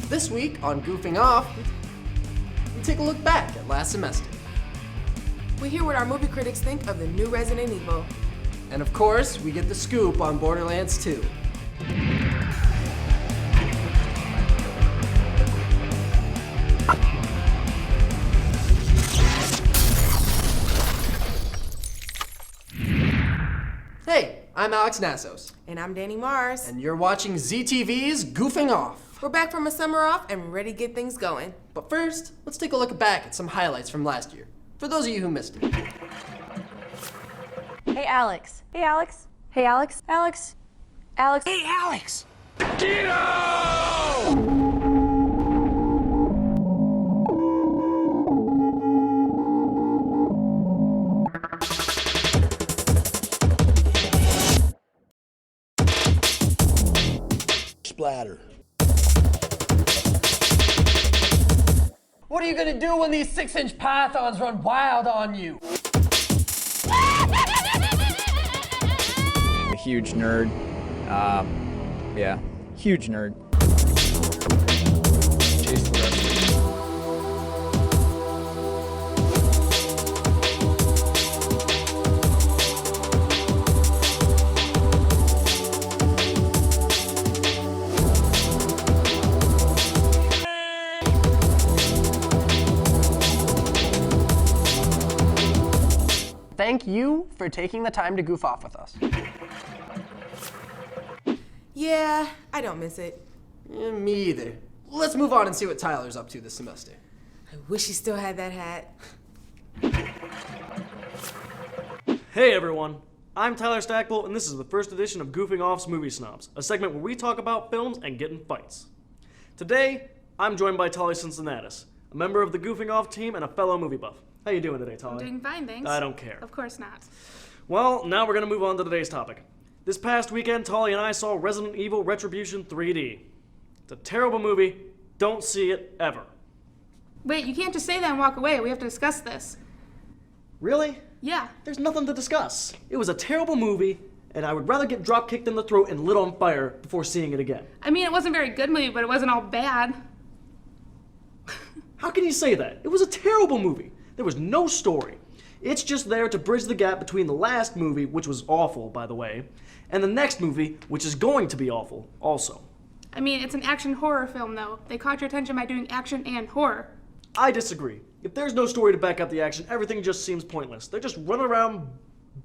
This week on Goofing Off, we take a look back at last semester. We hear what our movie critics think of the new Resident Evil. And of course, we get the scoop on Borderlands 2. Hey, I'm Alex Nassos. And I'm Danny Mars. And you're watching ZTV's Goofing Off. We're back from a summer off and ready to get things going. But first, let's take a look back at some highlights from last year, for those of you who missed it. Hey, Alex. Hey, Alex. Hey, Alex. Alex. Alex. Hey, Alex! Splatter. What are you gonna do when these 6-inch pythons run wild on you? A huge nerd. Yeah, huge nerd. Chase the rest of it. Thank you for taking the time to goof off with us. Yeah, I don't miss it. Me either. Let's move on and see what Tyler's up to this semester. I wish he still had that hat. Hey everyone, I'm Tyler Stackpole, and this is the first edition of Goofing Off's Movie Snobs, a segment where we talk about films and get in fights. Today, I'm joined by Tolly Cincinnatus, a member of the Goofing Off team and a fellow movie buff. How you doing today, Tolly? I'm doing fine, thanks. I don't care. Of course not. Well, now we're gonna move on to today's topic. This past weekend, Tolly and I saw Resident Evil Retribution 3D. It's a terrible movie. Don't see it ever. Wait, you can't just say that and walk away. We have to discuss this. Really? Yeah. There's nothing to discuss. It was a terrible movie, and I would rather get drop-kicked in the throat and lit on fire before seeing it again. I mean, it wasn't a very good movie, but it wasn't all bad. How can you say that? It was a terrible movie. There was no story. It's just there to bridge the gap between the last movie, which was awful, by the way, and the next movie, which is going to be awful, also. I mean, it's an action horror film, though. They caught your attention by doing action and horror. I disagree. If there's no story to back up the action, everything just seems pointless. They're just running around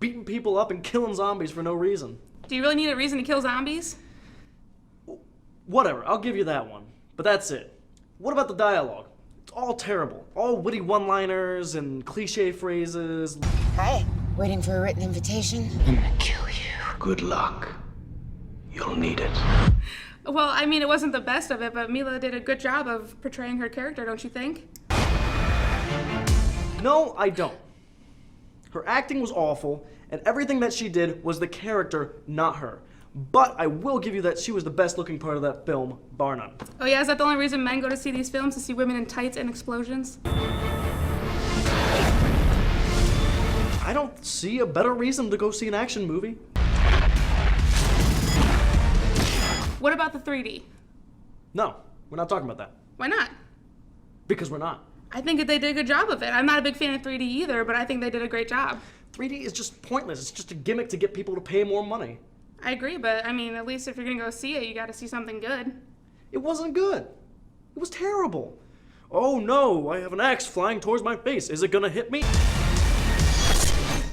beating people up and killing zombies for no reason. Do you really need a reason to kill zombies? Whatever, I'll give you that one. But that's it. What about the dialogue? It's all terrible. All witty one-liners and cliche phrases. Hi. Waiting for a written invitation? I'm gonna kill you. Good luck. You'll need it. Well, I mean, it wasn't the best of it, but Mila did a good job of portraying her character, don't you think? No, I don't. Her acting was awful, and everything that she did was the character, not her. But I will give you that she was the best-looking part of that film, bar none. Oh yeah, is that the only reason men go to see these films, to see women in tights and explosions? I don't see a better reason to go see an action movie. What about the 3D? No, we're not talking about that. Why not? Because we're not. I think that they did a good job of it. I'm not a big fan of 3D either, but I think they did a great job. 3D is just pointless. It's just a gimmick to get people to pay more money. I agree, but I mean, at least if you're gonna go see it, you gotta see something good. It wasn't good. It was terrible. Oh no, I have an axe flying towards my face. Is it gonna hit me?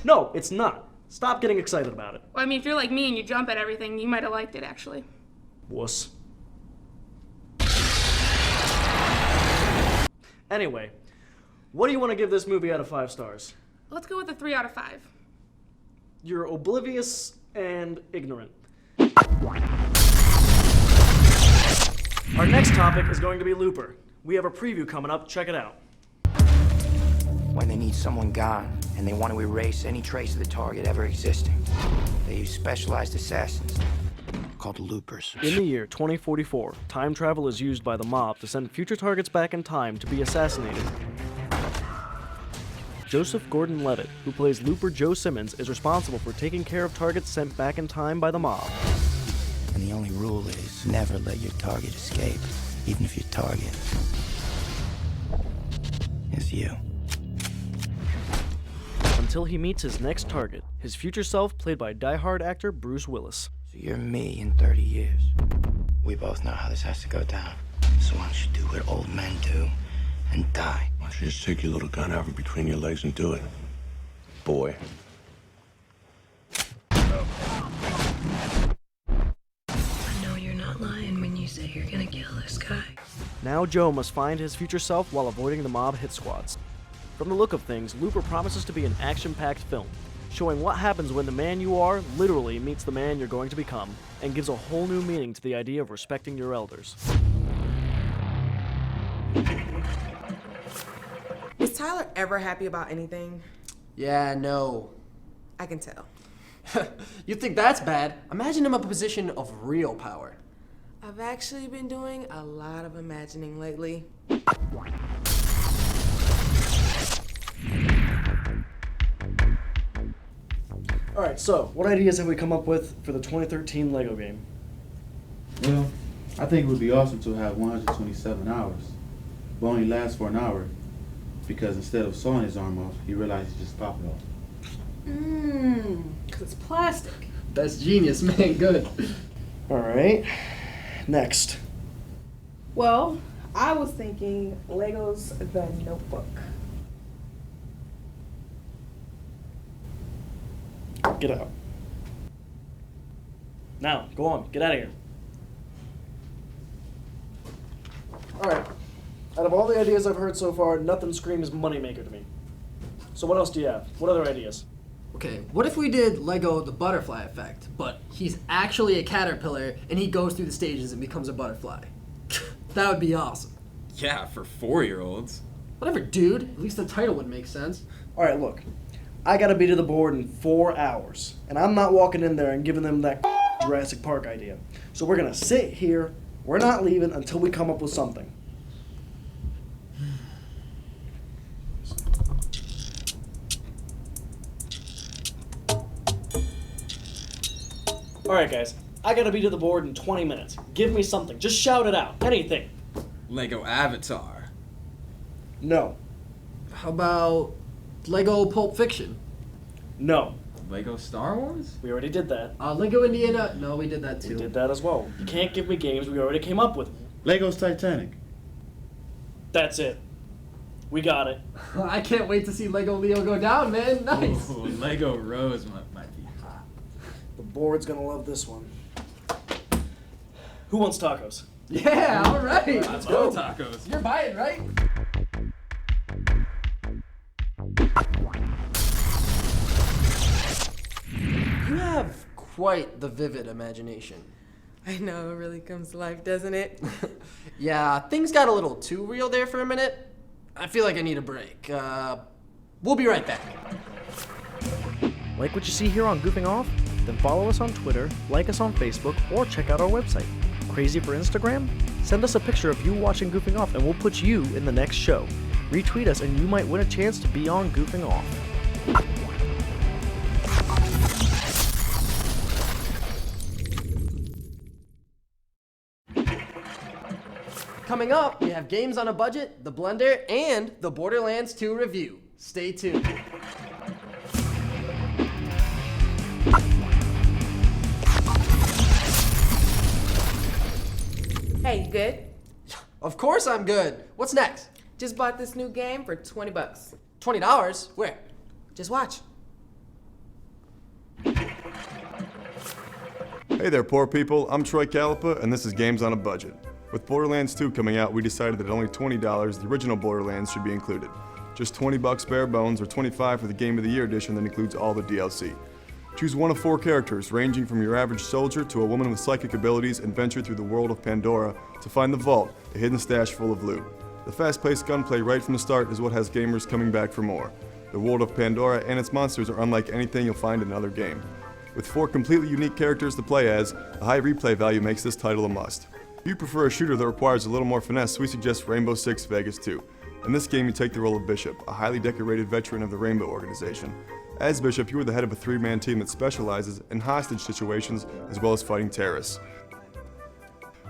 No, it's not. Stop getting excited about it. Well, I mean, if you're like me and you jump at everything, you might have liked it, actually. Wuss. Anyway, what do you want to give this movie out of 5 stars? Let's go with a 3 out of 5. You're oblivious and ignorant. Our next topic is going to be Looper. We have a preview coming up. Check it out. When they need someone gone, and they want to erase any trace of the target ever existing, they use specialized assassins called loopers. In the year 2044, time travel is used by the mob to send future targets back in time to be assassinated. Joseph Gordon-Levitt, who plays Looper Joe Simmons, is responsible for taking care of targets sent back in time by the mob. And the only rule is never let your target escape. even if your target is you. Until he meets his next target, his future self played by die-hard actor Bruce Willis. So you're me in 30 years. We both know how this has to go down. So why don't you do what old men do and die? Why don't you just take your little gun out from between your legs and do it, boy? I know you're not lying when you say you're gonna kill this guy. Now Joe must find his future self while avoiding the mob hit squads. From the look of things, Looper promises to be an action-packed film, showing what happens when the man you are literally meets the man you're going to become, and gives a whole new meaning to the idea of respecting your elders. Is Tyler ever happy about anything? Yeah, no. I can tell. You think that's bad? Imagine him in a position of real power. I've actually been doing a lot of imagining lately. Alright, so, what ideas have we come up with for the 2013 LEGO game? Well, I think it would be awesome to have 127 hours, but only lasts for an hour, because instead of sawing his arm off, he realized he just popped it off. Because it's plastic. That's genius, man. Good. Alright, next. Well, I was thinking Lego's The Notebook. Get out. Now, go on, get out of here. Alright, out of all the ideas I've heard so far, nothing screams moneymaker to me. So what else do you have? What other ideas? Okay, what if we did Lego the butterfly effect, but he's actually a caterpillar and he goes through the stages and becomes a butterfly? That would be awesome. Yeah, for 4-year-olds. Whatever, dude. At least the title would make sense. Alright, look. I gotta be to the board in 4 hours, and I'm not walking in there and giving them that Jurassic Park idea. So we're gonna sit here, we're not leaving until we come up with something. Alright guys, I gotta be to the board in 20 minutes. Give me something, just shout it out, anything. Lego Avatar. No. How about Lego Pulp Fiction? No. Lego Star Wars? We already did that. Lego Indiana? No, we did that too. We did that as well. You can't give me games we already came up with. Lego's Titanic. That's it. We got it. I can't wait to see Lego Leo go down, man. Nice. Ooh, Lego Rose might be hot. The board's gonna love this one. Who wants tacos? Yeah, all right. Let's go tacos. You're buying, right? You have quite the vivid imagination. I know, it really comes to life, doesn't it? Yeah, things got a little too real there for a minute. I feel like I need a break. We'll be right back. Like what you see here on Goofing Off? Then follow us on Twitter, like us on Facebook, or check out our website. Crazy for Instagram? Send us a picture of you watching Goofing Off and we'll put you in the next show. Retweet us and you might win a chance to be on Goofing Off. Coming up, we have games on a budget, the Blender, and the Borderlands 2 review. Stay tuned. Hey, you good? Of course I'm good. What's next? Just bought this new game for $20. $20? Where? Just watch. Hey there, poor people. I'm Troy Calipa, and this is Games on a Budget. With Borderlands 2 coming out, we decided that at only $20, the original Borderlands should be included. Just $20 bare bones, or $25 for the Game of the Year edition that includes all the DLC. Choose one of 4 characters, ranging from your average soldier to a woman with psychic abilities, and venture through the world of Pandora to find the vault, a hidden stash full of loot. The fast-paced gunplay right from the start is what has gamers coming back for more. The world of Pandora and its monsters are unlike anything you'll find in another game. With 4 completely unique characters to play as, the high replay value makes this title a must. If you prefer a shooter that requires a little more finesse, we suggest Rainbow Six Vegas 2. In this game, you take the role of Bishop, a highly decorated veteran of the Rainbow organization. As Bishop, you are the head of a 3-man team that specializes in hostage situations as well as fighting terrorists.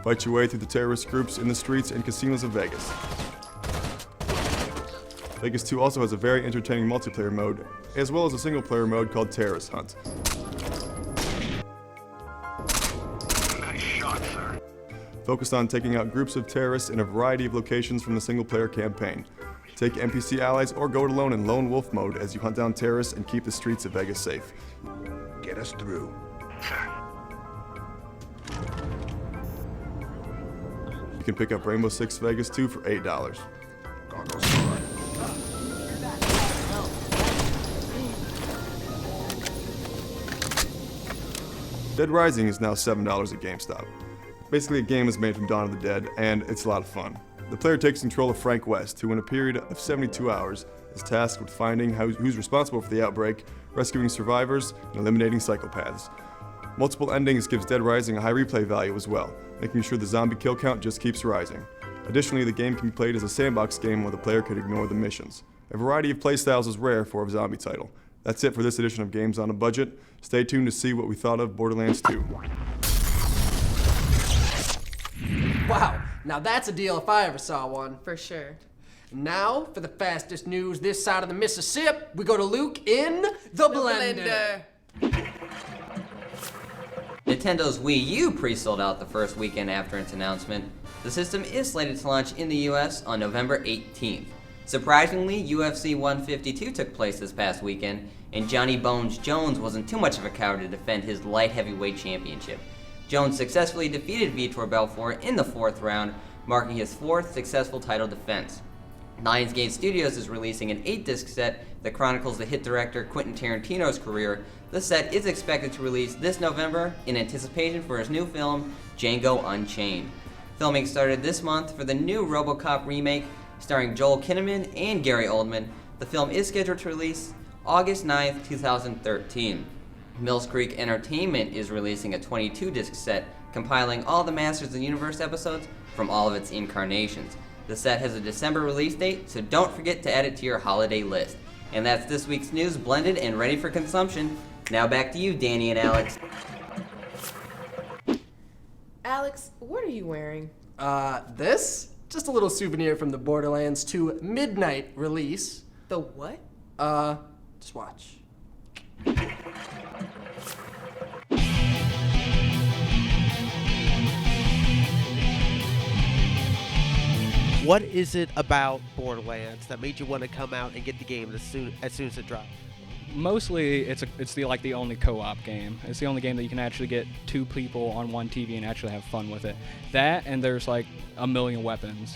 Fight your way through the terrorist groups in the streets and casinos of Vegas. Vegas 2 also has a very entertaining multiplayer mode, as well as a single-player mode called Terrorist Hunt. Nice shot, sir. Focused on taking out groups of terrorists in a variety of locations from the single-player campaign. Take NPC allies or go it alone in lone wolf mode as you hunt down terrorists and keep the streets of Vegas safe. Get us through. Sir. You can pick up Rainbow Six Vegas 2 for $8. Goggles on. Dead Rising is now $7 at GameStop. Basically, a game is made from Dawn of the Dead, and it's a lot of fun. The player takes control of Frank West, who in a period of 72 hours is tasked with finding who's responsible for the outbreak, rescuing survivors, and eliminating psychopaths. Multiple endings gives Dead Rising a high replay value as well, making sure the zombie kill count just keeps rising. Additionally, the game can be played as a sandbox game where the player can ignore the missions. A variety of playstyles is rare for a zombie title. That's it for this edition of Games on a Budget. Stay tuned to see what we thought of Borderlands 2. Wow, now that's a deal if I ever saw one. For sure. Now, for the fastest news this side of the Mississippi, we go to Luke in the blender. Nintendo's Wii U pre-sold out the first weekend after its announcement. The system is slated to launch in the US on November 18th. Surprisingly, UFC 152 took place this past weekend, and Johnny Bones Jones wasn't too much of a coward to defend his light heavyweight championship. Jones successfully defeated Vitor Belfort in the 4th round, marking his 4th successful title defense. Lionsgate Studios is releasing an 8-disc set that chronicles the hit director Quentin Tarantino's career. The set is expected to release this November in anticipation for his new film, Django Unchained. Filming started this month for the new RoboCop remake, starring Joel Kinnaman and Gary Oldman. The film is scheduled to release August 9th, 2013. Mills Creek Entertainment is releasing a 22-disc set compiling all the Masters of the Universe episodes from all of its incarnations. The set has a December release date, so don't forget to add it to your holiday list. And that's this week's news, blended and ready for consumption. Now back to you, Danny and Alex. Alex, what are you wearing? This? Just a little souvenir from the Borderlands 2 midnight release. The what? Just watch. What is it about Borderlands that made you want to come out and get the game as soon as it dropped? Mostly, it's the only co-op game. It's the only game that you can actually get 2 people on one TV and actually have fun with it. That, and there's like a million weapons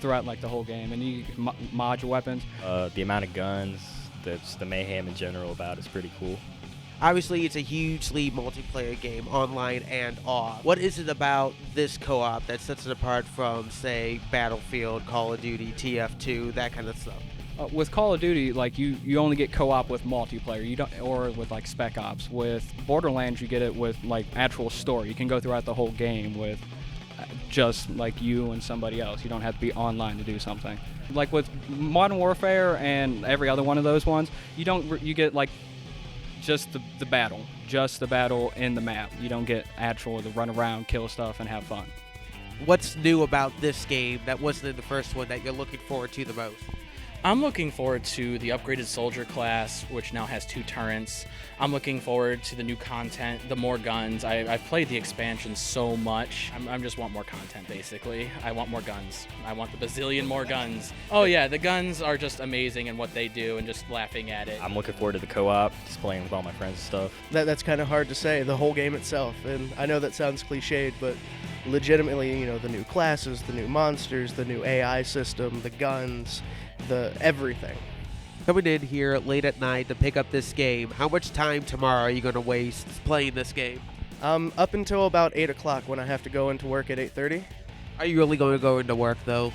throughout like the whole game, and you mod your weapons. The amount of guns, the mayhem in general about it's pretty cool. Obviously, it's a hugely multiplayer game, online and off. What is it about this co-op that sets it apart from, say, Battlefield, Call of Duty, TF2, that kind of stuff? With Call of Duty, like you only get co-op with multiplayer. You don't, or with like Spec Ops. With Borderlands, you get it with like actual story. You can go throughout the whole game with just like you and somebody else. You don't have to be online to do something. Like with Modern Warfare and every other one of those ones, you get like just the battle in the map. You don't get actual to run around, kill stuff, and have fun. What's new about this game that wasn't in the first one that you're looking forward to the most? I'm looking forward to the upgraded soldier class, which now has 2 turrets. I'm looking forward to the new content, the more guns. I've played the expansion so much. I just want more content, basically. I want more guns. I want the bazillion more guns. Oh yeah, the guns are just amazing in what they do and just laughing at it. I'm looking forward to the co-op, just playing with all my friends and stuff. That's kind of hard to say, the whole game itself. And I know that sounds cliched, but legitimately, you know, the new classes, the new monsters, the new AI system, the guns, the everything. Coming in here late at night to pick up this game, how much time tomorrow are you going to waste playing this game? Up until about 8 o'clock when I have to go into work at 8:30. Are you really going to go into work, though?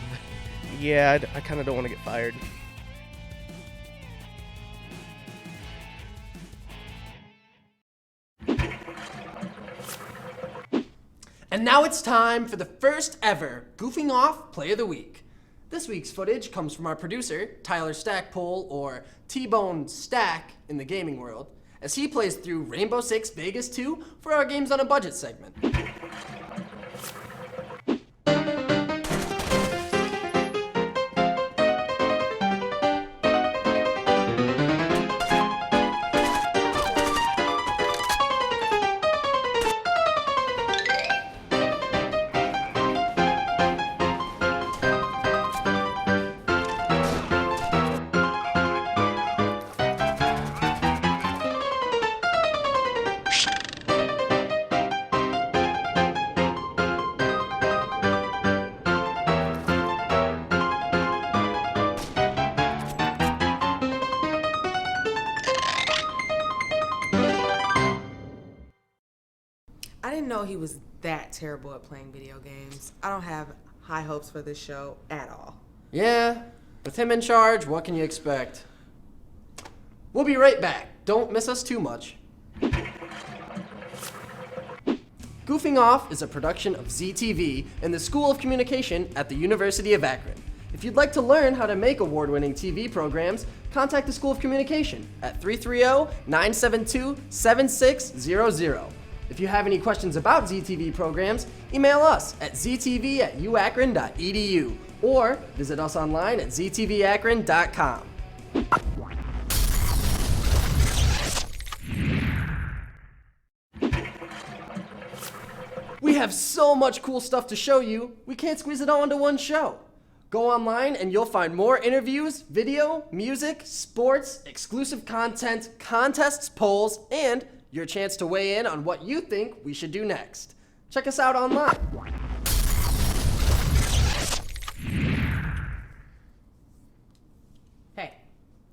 Yeah, I kind of don't want to get fired. And now it's time for the first ever Goofing Off Play of the Week. This week's footage comes from our producer, Tyler Stackpole, or T-Bone Stack in the gaming world, as he plays through Rainbow Six Vegas 2 for our Games on a Budget segment. know he was that terrible at playing video games. I don't have high hopes for this show at all. Yeah, with him in charge, what can you expect? We'll be right back. Don't miss us too much. Goofing Off is a production of ZTV and the School of Communication at the University of Akron. If you'd like to learn how to make award-winning TV programs, contact the School of Communication at 330-972-7600. If you have any questions about ZTV programs, email us at ztv@uakron.edu or visit us online at ztvakron.com. We have so much cool stuff to show you, we can't squeeze it all into one show. Go online and you'll find more interviews, video, music, sports, exclusive content, contests, polls, and your chance to weigh in on what you think we should do next. Check us out online. Hey.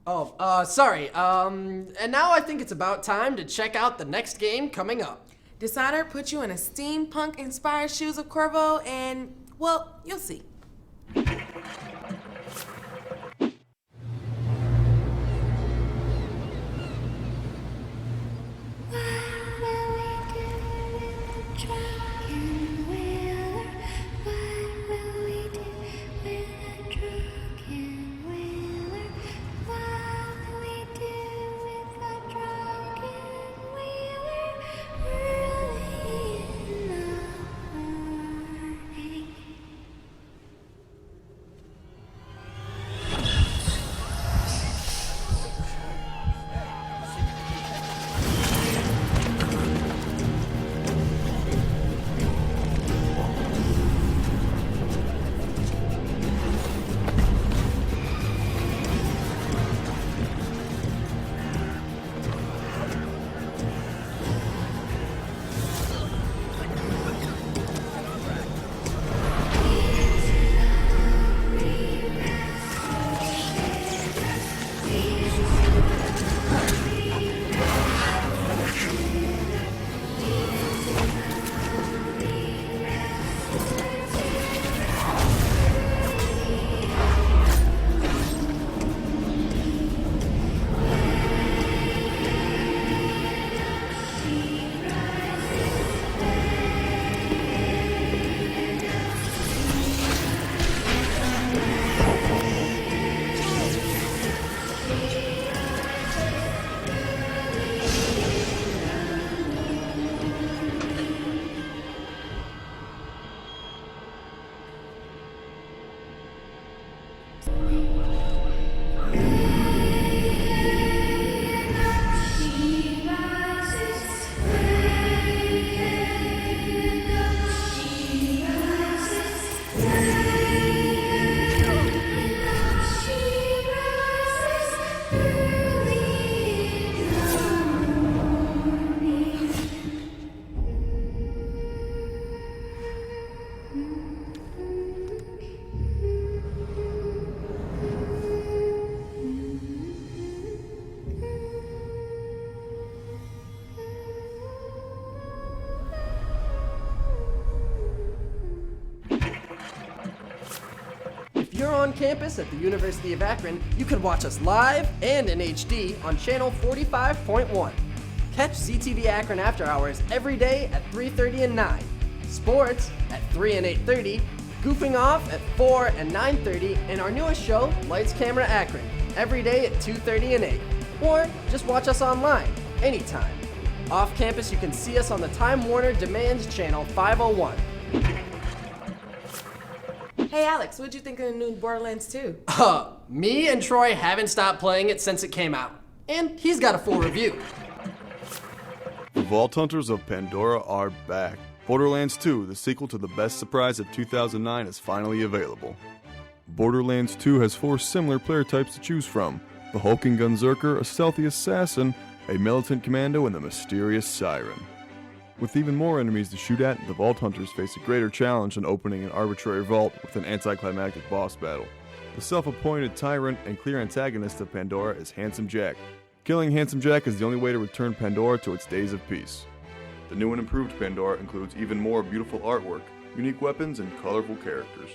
Oh, sorry. And now I think it's about time to check out the next game coming up. Decider put you in a steampunk-inspired shoes of Corvo, and, well, you'll see. If you're on campus at the University of Akron, you can watch us live and in HD on channel 45.1. Catch ZTV Akron After Hours every day at 3:30 and 9, sports at 3 and 8:30, Goofing Off at 4 and 9:30, and our newest show, Lights Camera Akron, every day at 2:30 and 8. Or just watch us online, anytime. Off campus, you can see us on the Time Warner Demands channel 501. Hey, Alex, what'd you think of the new Borderlands 2? Me and Troy haven't stopped playing it since it came out. And he's got a full review. The Vault Hunters of Pandora are back. Borderlands 2, the sequel to the best surprise of 2009, is finally available. Borderlands 2 has 4 similar player types to choose from: the hulking Gunzerker, a stealthy assassin, a militant commando, and the mysterious Siren. With even more enemies to shoot at, the Vault Hunters face a greater challenge than opening an arbitrary vault with an anticlimactic boss battle. The self-appointed tyrant and clear antagonist of Pandora is Handsome Jack. Killing Handsome Jack is the only way to return Pandora to its days of peace. The new and improved Pandora includes even more beautiful artwork, unique weapons, and colorful characters.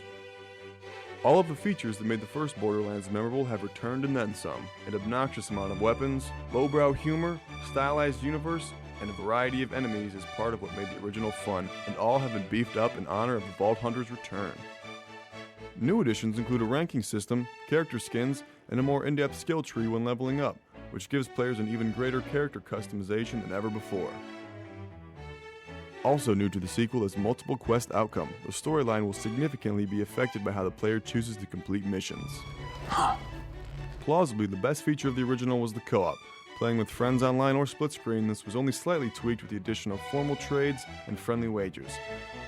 All of the features that made the first Borderlands memorable have returned and then some. An obnoxious amount of weapons, lowbrow humor, stylized universe, and a variety of enemies is part of what made the original fun, and all have been beefed up in honor of the Vault Hunter's return. New additions include a ranking system, character skins, and a more in-depth skill tree when leveling up, which gives players an even greater character customization than ever before. Also new to the sequel is multiple quest outcome. The storyline will significantly be affected by how the player chooses to complete missions. Plausibly, the best feature of the original was the co-op. Playing with friends online or split screen, this was only slightly tweaked with the addition of formal trades and friendly wagers.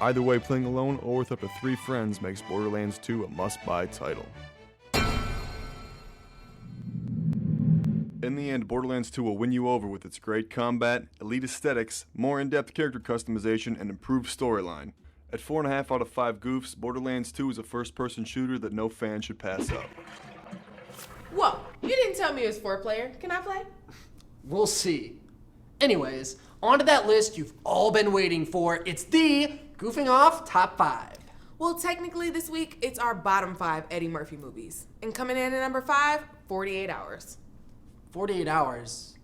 Either way, playing alone or with up to 3 friends makes Borderlands 2 a must-buy title. In the end, Borderlands 2 will win you over with its great combat, elite aesthetics, more in-depth character customization, and improved storyline. At 4.5 out of 5 goofs, Borderlands 2 is a first-person shooter that no fan should pass up. Whoa, you didn't tell me it was 4-player. Can I play? We'll see. Anyways, on to that list you've all been waiting for. It's the Goofing Off Top 5. Well, technically this week, it's our bottom 5 Eddie Murphy movies. And coming in at number 5, 48 Hours. 48 Hours.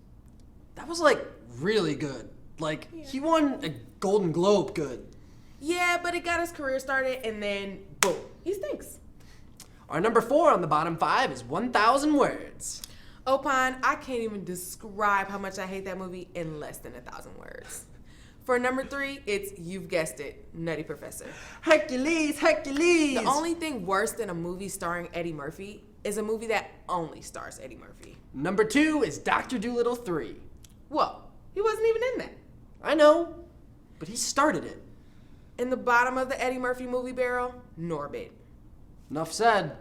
That was like really good. Like, he won a Golden Globe good. Yeah, but it got his career started and then boom, he stinks. Our number 4 on the bottom 5 is 1,000 Words. Opine, I can't even describe how much I hate that movie in less than 1,000 words. For number 3, it's, you've guessed it, Nutty Professor. Hercules, Hercules! The only thing worse than a movie starring Eddie Murphy is a movie that only stars Eddie Murphy. Number 2 is Dr. Dolittle 3. Whoa, he wasn't even in that. I know, but he started it. In the bottom of the Eddie Murphy movie barrel, Norbit. Enough said.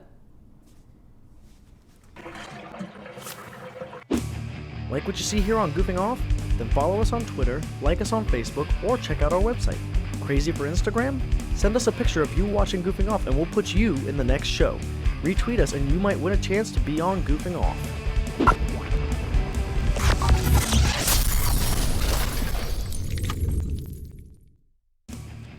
Like what you see here on Goofing Off? Then follow us on Twitter, like us on Facebook, or check out our website. Crazy for Instagram? Send us a picture of you watching Goofing Off and we'll put you in the next show. Retweet us and you might win a chance to be on Goofing Off.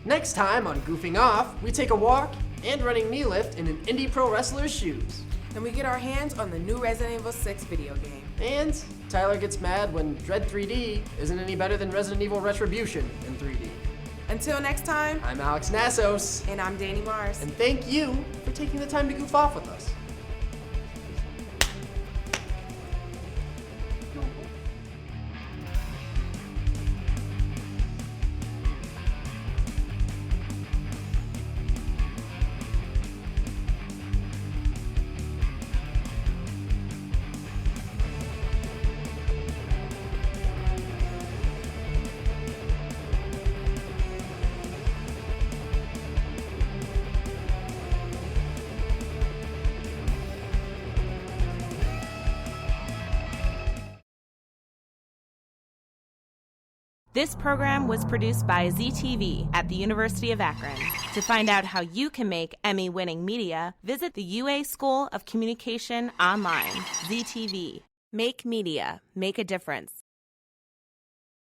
Next time on Goofing Off, we take a walk and running knee lift in an indie pro wrestler's shoes. And we get our hands on the new Resident Evil 6 video game. And Tyler gets mad when Dread 3D isn't any better than Resident Evil Retribution in 3D. Until next time, I'm Alex Nassos. And I'm Danny Mars. And thank you for taking the time to goof off with us. This program was produced by ZTV at the University of Akron. To find out how you can make Emmy-winning media, visit the UA School of Communication online. ZTV. Make media. Make a difference.